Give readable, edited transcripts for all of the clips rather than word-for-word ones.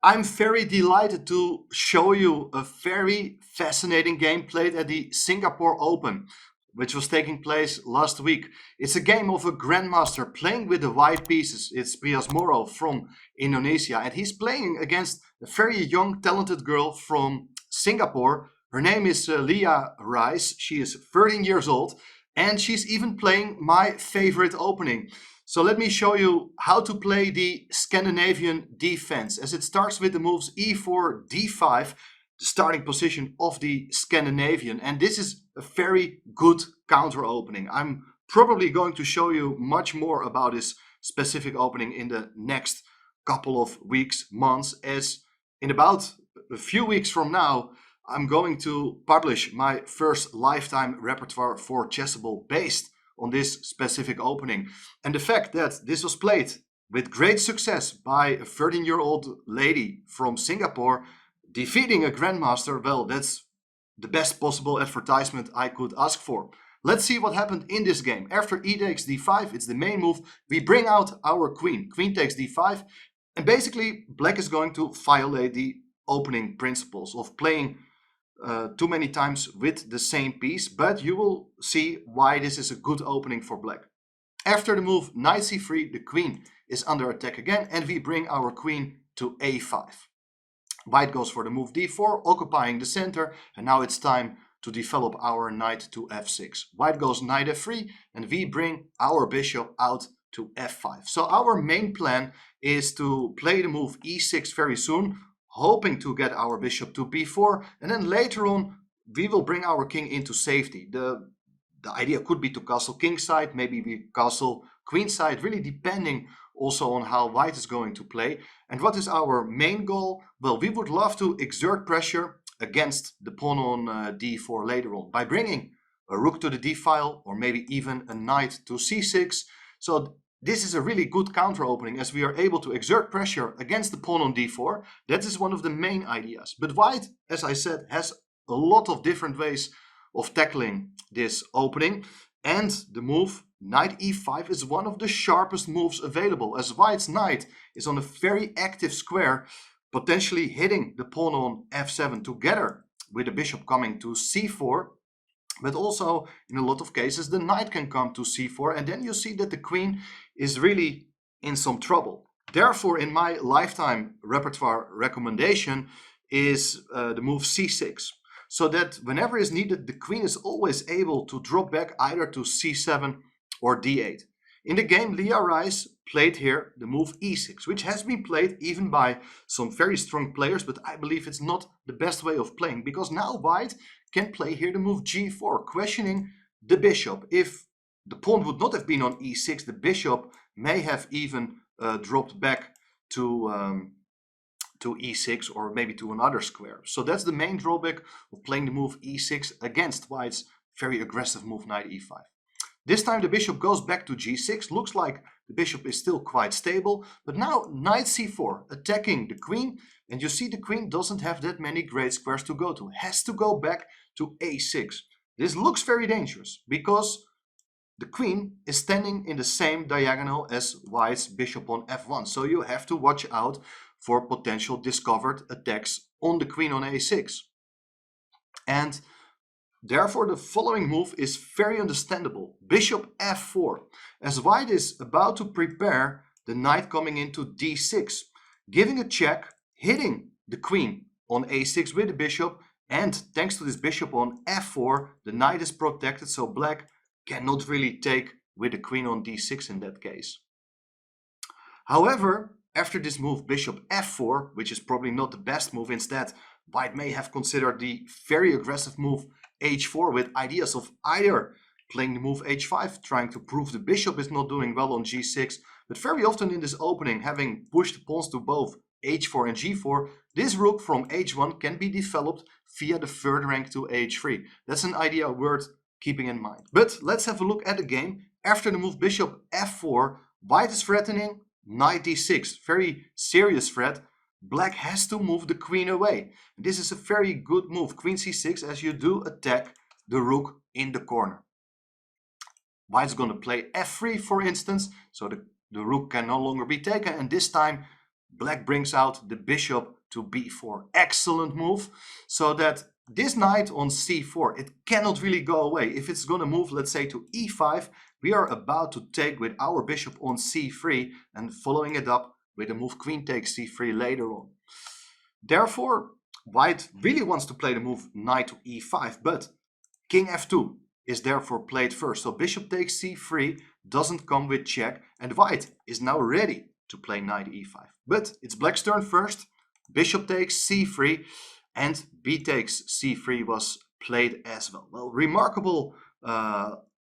I'm very delighted to show you a very fascinating game played at the Singapore Open, which was taking place last week. It's a game of a Grandmaster playing with the white pieces. It's Pias Moro from Indonesia, and he's playing against a very young, talented girl from Singapore. Her name is Leah Rice. She is 13 years old, and she's even playing my favorite opening. So let me show you how to play the Scandinavian Defense, as it starts with the moves e4, d5, the starting position of the Scandinavian. And this is a very good counter opening. I'm probably going to show you much more about this specific opening in the next couple of weeks, months, as in about a few weeks from now, I'm going to publish my first lifetime repertoire for Chessable based on this specific opening. And the fact that this was played with great success by a 13-year-old lady from Singapore defeating a Grandmaster, well, that's the best possible advertisement I could ask for. Let's see what happened in this game. After e takes d5, it's the main move, we bring out our queen. Queen takes d5, and basically black is going to violate the opening principles of playing too many times with the same piece, but you will see why this is a good opening for black. After the move knight c3, the queen is under attack again, and we bring our queen to a5. White goes for the move d4, occupying the center, and now it's time to develop our knight to f6. White goes knight f3, and we bring our bishop out to f5. So our main plan is to play the move e6 very soon, hoping to get our bishop to b4, and then later on we will bring our king into safety. The idea could be to castle kingside, maybe we castle queenside, really depending also on how white is going to play. And what is our main goal? Well, we would love to exert pressure against the pawn on d4 later on by bringing a rook to the d file, or maybe even a knight to c6. So this is a really good counter opening, as we are able to exert pressure against the pawn on d4. That is one of the main ideas. But white, as I said, has a lot of different ways of tackling this opening. And the move knight e5 is one of the sharpest moves available, as white's knight is on a very active square, potentially hitting the pawn on f7 together with the bishop coming to c4. But also, in a lot of cases, the knight can come to c4, and then you see that the queen is really in some trouble. Therefore, in my lifetime repertoire recommendation is the move c6, so that whenever is needed, the queen is always able to drop back either to c7 or d8. In the game, Leah Rice played here the move e6, which has been played even by some very strong players, but I believe it's not the best way of playing, because now white can play here the move g4, questioning the bishop. If the pawn would not have been on e6, the bishop may have even dropped back to e6, or maybe to another square. So that's the main drawback of playing the move e6 against white's very aggressive move knight e5. This time the bishop goes back to g6. Looks like the bishop is still quite stable, but now knight c4, attacking the queen, and you see the queen doesn't have that many great squares to go to, has to go back to a6. This looks very dangerous, because the queen is standing in the same diagonal as white's bishop on f1, so you have to watch out for potential discovered attacks on the queen on a6. And therefore, the following move is very understandable. Bishop f4, as white is about to prepare the knight coming into d6, giving a check, hitting the queen on a6 with the bishop, and thanks to this bishop on f4, the knight is protected, so black cannot really take with the queen on d6 in that case. However, after this move bishop f4, which is probably not the best move, instead white may have considered the very aggressive move h4 with ideas of either playing the move h5, trying to prove the bishop is not doing well on g6, but very often in this opening, having pushed the pawns to both h4 and g4, this rook from h1 can be developed via the third rank to h3. That's an idea worth keeping in mind. But let's have a look at the game. After the move bishop f4, white is threatening knight d6, very serious threat. Black has to move the queen away. This is a very good move, queen c6, as you do attack the rook in the corner. White's going to play f3, for instance, so the rook can no longer be taken, and this time black brings out the bishop to b4. Excellent move, so that this knight on c4, it cannot really go away. If it's going to move, let's say, to e5, we are about to take with our bishop on c3 and following it up with a move queen takes c3 later on. Therefore, white really wants to play the move knight to e5, but king f2 is therefore played first. So bishop takes c3 doesn't come with check, and white is now ready to play knight e5. But it's black's turn first. Bishop takes c3 and b takes c3 was played as well. Well, remarkable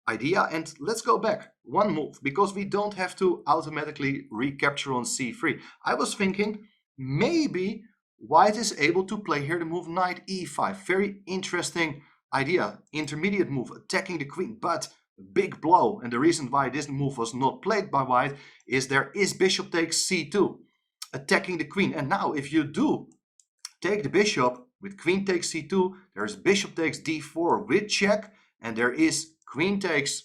idea, and let's go back one move because we don't have to automatically recapture on c3. I was thinking maybe white is able to play here the move knight e5. Very interesting idea, intermediate move, attacking the queen, but big blow. And the reason why this move was not played by white is there is bishop takes c2, attacking the queen. And now if you do take the bishop with queen takes c2, there's bishop takes d4 with check, and there is queen takes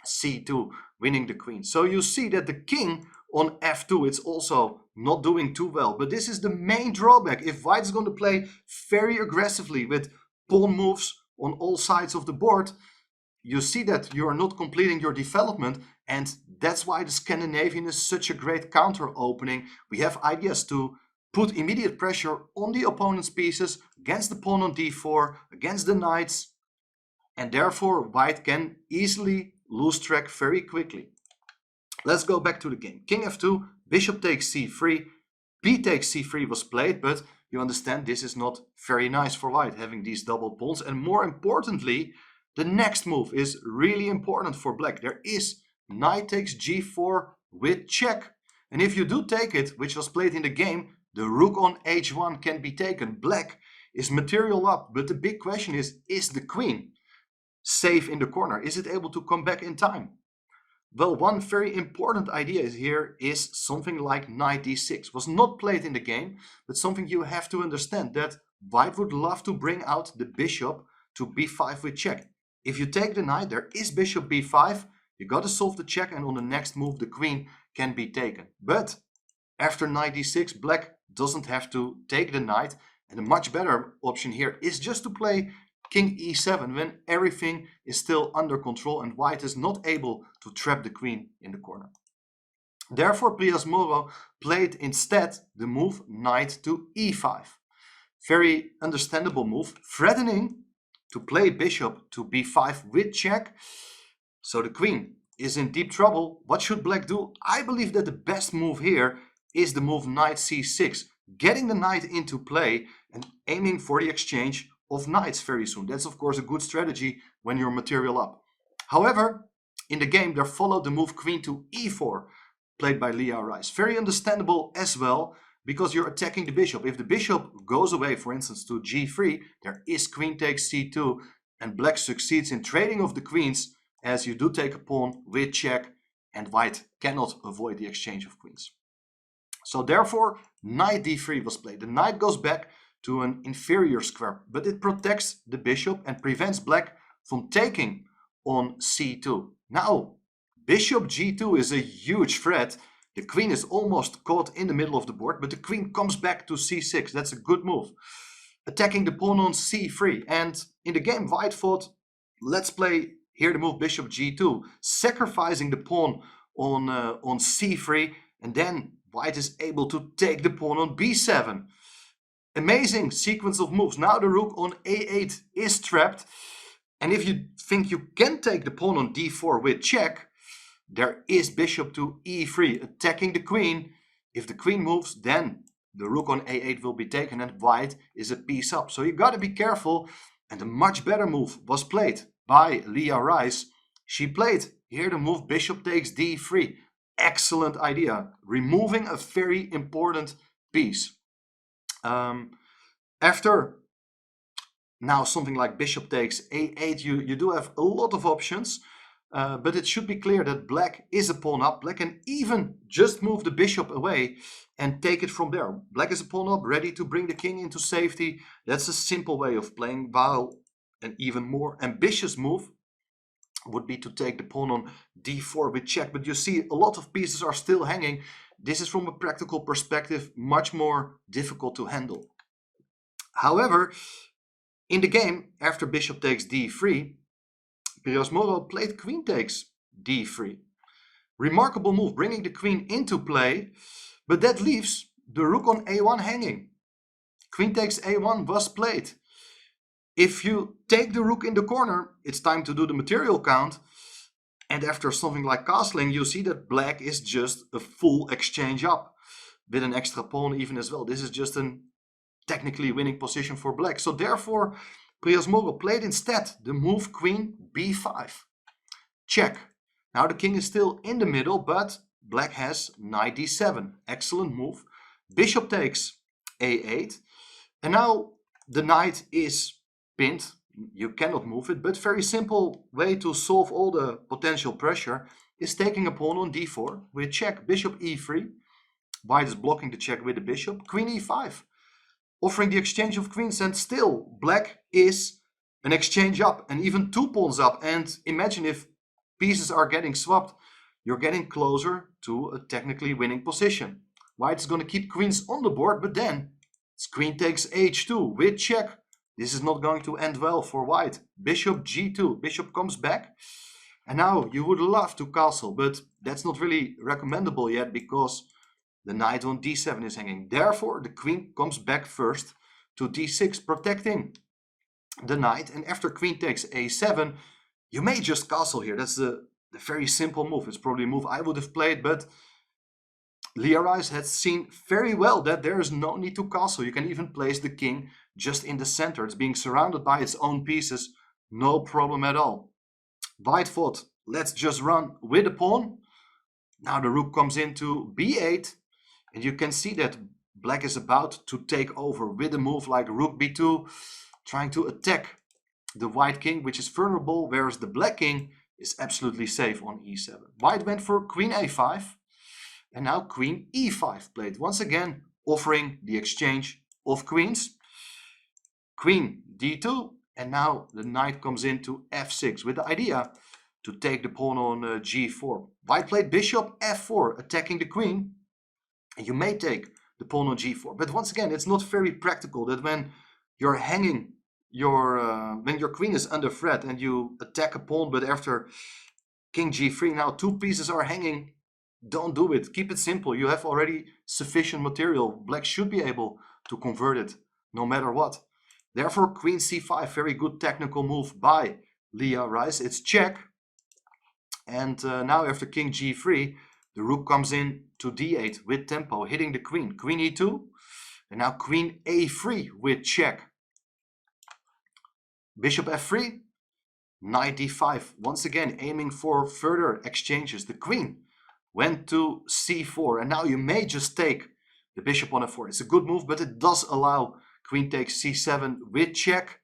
c2, winning the queen. So you see that the king on f2, it's also not doing too well. But this is the main drawback. If white is going to play very aggressively with pawn moves on all sides of the board, you see that you are not completing your development, and that's why the Scandinavian is such a great counter opening. We have ideas to put immediate pressure on the opponent's pieces, against the pawn on d4, against the knights, and therefore white can easily lose track very quickly. Let's go back to the game. King f2, bishop takes c3, b takes c3 was played, but you understand this is not very nice for white, having these double pawns. And more importantly, the next move is really important for black. There is knight takes g4 with check. And if you do take it, which was played in the game, the rook on h1 can be taken. Black is material up, but the big question is the queen safe in the corner? Is it able to come back in time? Well, one very important idea here is something like knight d6. Was not played in the game, but something you have to understand, that white would love to bring out the bishop to b5 with check. If you take the knight, there is bishop b5, you got to solve the check, and on the next move the queen can be taken. But after knight d6, black doesn't have to take the knight, and a much better option here is just to play king e7 when everything is still under control and white is not able to trap the queen in the corner. Therefore, Plias Moro played instead the move knight to e5. Very understandable move, threatening to play bishop to b5 with check. So the queen is in deep trouble. What should black do? I believe that the best move here is the move knight c6, getting the knight into play and aiming for the exchange of knights very soon. That's of course a good strategy when you're material up. However, in the game there followed the move queen to e4, played by Leah Rice. Very understandable as well, because you're attacking the bishop. If the bishop goes away, for instance, to g3, there is queen takes c2, and black succeeds in trading of the queens, as you do take a pawn with check, and white cannot avoid the exchange of queens. So therefore, knight d3 was played. The knight goes back to an inferior square, but it protects the bishop and prevents black from taking on c2. Now, bishop g2 is a huge threat. The queen is almost caught in the middle of the board, but the queen comes back to c6. That's a good move. Attacking the pawn on c3. And in the game, white thought, let's play here the move bishop g2, sacrificing the pawn on c3, and then white is able to take the pawn on b7. Amazing sequence of moves. Now the rook on a8 is trapped. And if you think you can take the pawn on d4 with check, there is bishop to e3, attacking the queen. If the queen moves, then the rook on a8 will be taken and white is a piece up. So you got to be careful. And a much better move was played by Leah Rice. She played here the move bishop takes d3. Excellent idea, removing a very important piece. After now something like bishop takes a8, you do have a lot of options, but it should be clear that black is a pawn up. Black can even just move the bishop away and take it from there. Black is a pawn up, ready to bring the king into safety. That's a simple way of playing, while an even more ambitious move would be to take the pawn on d4 with check. But you see a lot of pieces are still hanging. this is from a practical perspective much more difficult to handle. However, in the game, after bishop takes d3, Moro played queen takes d3. Remarkable move, bringing the queen into play, but that leaves the rook on a1 hanging. Queen takes a1 was played. If you take the rook in the corner, it's time to do the material count. And after something like castling, you see that black is just a full exchange up with an extra pawn even as well. This is just a technically winning position for black. So therefore, Moro played instead the move queen b5. Check. Now the king is still in the middle, but black has knight d7. Excellent move. Bishop takes a8. And now the knight is pinned. You cannot move it, but very simple way to solve all the potential pressure is taking a pawn on d4 with check. Bishop e3. White is blocking the check with the bishop. Queen e5. Offering the exchange of queens, and still black is an exchange up and even 2 pawns up. And imagine if pieces are getting swapped, you're getting closer to a technically winning position. White is going to keep queens on the board, but then it's queen takes h2 with check. This is not going to end well for white. Bishop g2. Bishop comes back. And now you would love to castle, but that's not really recommendable yet because the knight on d7 is hanging. Therefore, the queen comes back first to d6, protecting the knight. And after queen takes a7, you may just castle here. That's the very simple move. It's probably a move I would have played, but Leah Rice has seen very well that there is no need to castle. You can even place the king just in the center. It's being surrounded by its own pieces. No problem at all. White thought, let's just run with the pawn. Now the rook comes into b8. And you can see that black is about to take over with a move like rook b2, trying to attack the white king, which is vulnerable, whereas the black king is absolutely safe on e7. White went for queen a5, and now queen e5 played. Once again, offering the exchange of queens. Queen d2, and now the knight comes into f6 with the idea to take the pawn on g4. White played bishop f4, attacking the queen. And you may take the pawn on g4, but once again, it's not very practical that when you're hanging when your queen is under threat and you attack a pawn, but after king g3, now 2 pieces are hanging. Don't do it. Keep it simple. You have already sufficient material. Black should be able to convert it no matter what. Therefore, queen c5, very good technical move by Leah Rice. It's check. And now after king g3, the rook comes in to d8 with tempo, hitting the queen. Queen e2, and now queen a3 with check. Bishop f3, knight d5. Once again, aiming for further exchanges. The queen went to c4, and now you may just take the bishop on f4. It's a good move, but it does allow queen takes c7 with check.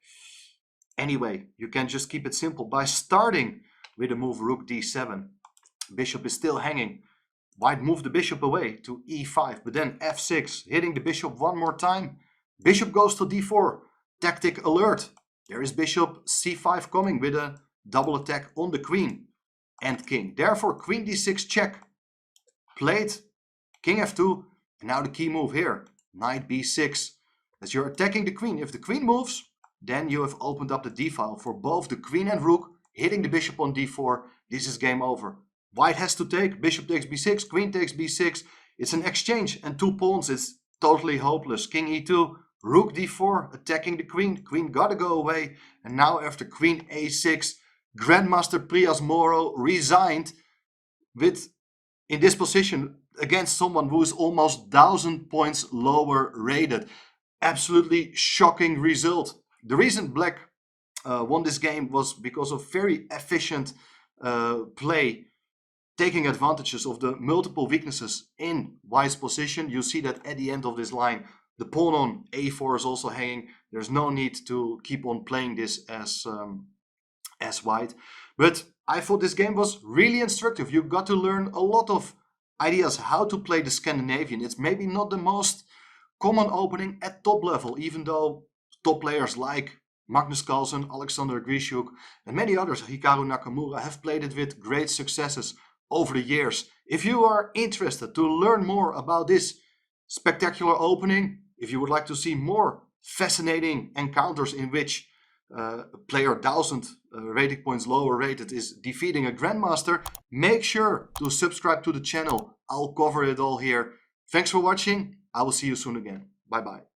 Anyway, you can just keep it simple by starting with the move rook d7. Bishop is still hanging. White moved the bishop away to e5, but then f6, hitting the bishop one more time. Bishop goes to d4. Tactic alert. There is bishop c5 coming with a double attack on the queen and king. Therefore, queen d6 check. Played king f2, and now the key move here, knight b6. As you're attacking the queen, if the queen moves, then you have opened up the d-file for both the queen and rook, hitting the bishop on d4. This is game over. White has to take, bishop takes b6, queen takes b6. It's an exchange and 2 pawns. It's totally hopeless. King e2, rook d4, attacking the queen. Queen gotta go away. And now after queen a6, Grandmaster Prias Moro resigned with, in this position, against someone who is almost 1,000 points lower rated. Absolutely shocking result. The reason black won this game was because of very efficient play, taking advantages of the multiple weaknesses in white's position. You see that at the end of this line, the pawn on a4 is also hanging. There's no need to keep on playing this as white. But I thought this game was really instructive. You got to learn a lot of ideas how to play the Scandinavian. It's maybe not the most common opening at top level, even though top players like Magnus Carlsen, Alexander Grishuk, and many others, Hikaru Nakamura, have played it with great successes over the years. If you are interested to learn more about this spectacular opening, if you would like to see more fascinating encounters in which a player 1000 rating points lower rated is defeating a Grandmaster, make sure to subscribe to the channel. I'll cover it all here. Thanks for watching. I will see you soon again. Bye bye.